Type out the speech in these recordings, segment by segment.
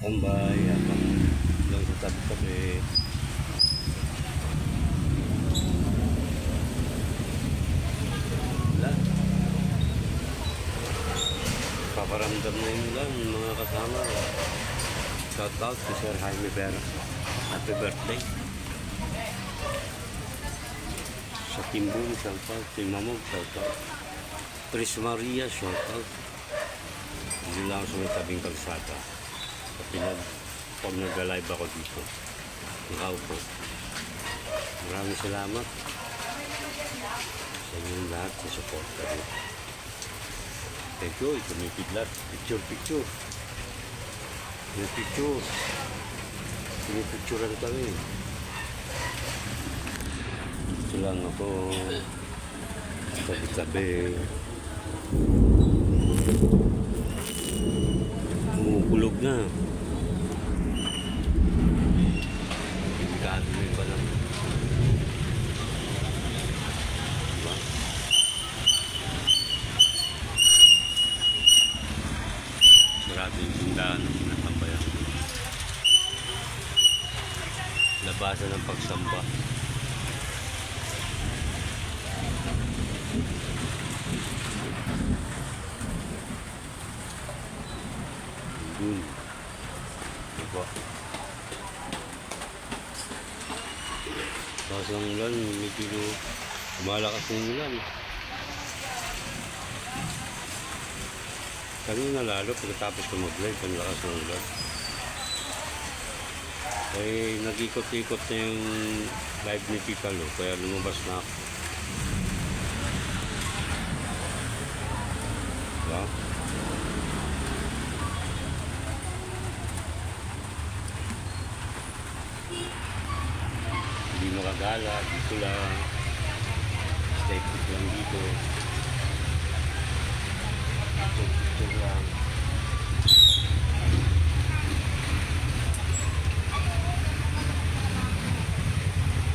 tambay habang lang sa tabi-tabi. Wala. Paparamdam na yun lang mga kasama. Shout out to Sir Jaime Vera. Happy birthday. Sa Timbun, shout out. Timamog, shout out. Tris Maria, shout out. Hindi lang sa may tabing kalsada. Pag nag-live ako dito. Nakaupo. Maraming salamat sa inyong lahat sa support kami. Thank you. Ito may pidlat. Picture. May picture. Pinipicturean kami. Ito lang ako. Tabi-tabi. Umukulog na. Delikado na yung balang. Diba? Marami yung tindahan ng pinatambayan. Labasan ng pagsamba. Dun. Diba? Tapos ang ulan, medyo malakas ng ulan. Kanina lalo, pagkatapos ko mag-live, ang lakas ng ulan. Eh, nag-ikot-ikot na yung live ni Pipalo, kaya lumabas na ako. Diba? Hindi makagala, dito lang. Stay put lang dito. Dito lang.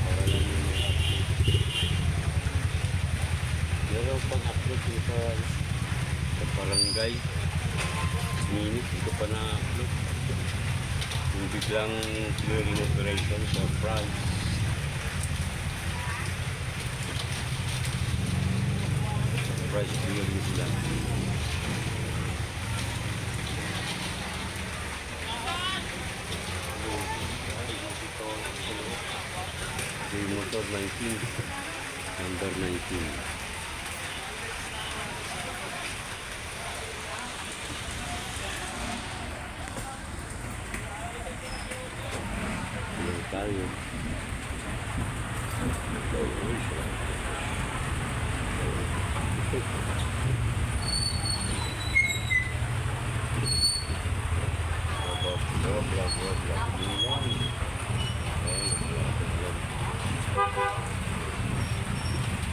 Para lang yung mga upload. Meron pang upload yung sa barangay. Minute, hindi pa na-upload. Yung biglang clearing operation sa France. Price clearing sila. Yung motor 19. Number 19. Tayo.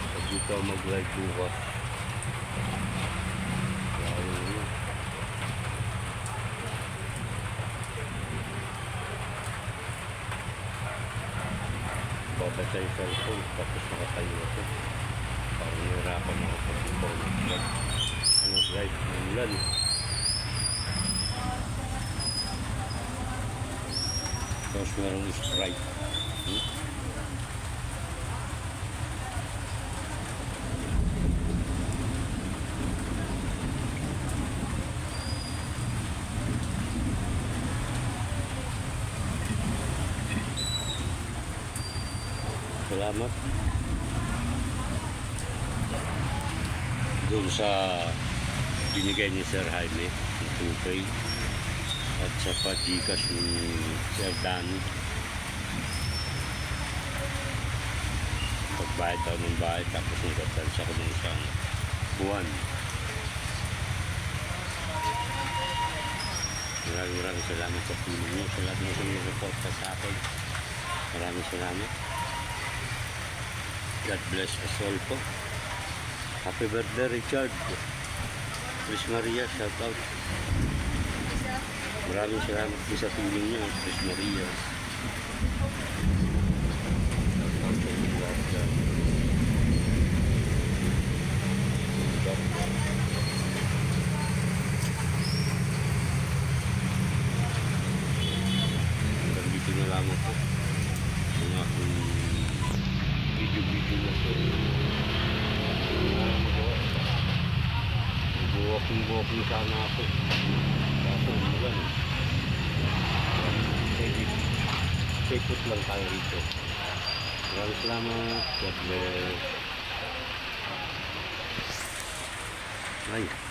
Pag dito mag-live bukas. Babad sa cellphone, tapos nakatayo ako. Parang nahirapan ako pag-ipon. Ano drive ng ulan. Tapos merong Sprite. Salamat doon sa binigay ni Sir Jaime ng 2K at sa pa-Gcash ni Sir Danny. Pagbayad daw ng bahay tapos nagtatansa ko ng isang buwan. Maraming salamat sa tulong niyo. Sa lahat ng report sa akin. Maraming salamat. God bless us all po. Happy birthday, Richard. Tris Maria, shout out. Maraming salamat po sa tulong niyo, Tris Maria. salamat po. Yung aking video na po. Walking sana ako. Kaso umulan. Stay put lang tayo rito. Maraming salamat. God bless. Ay.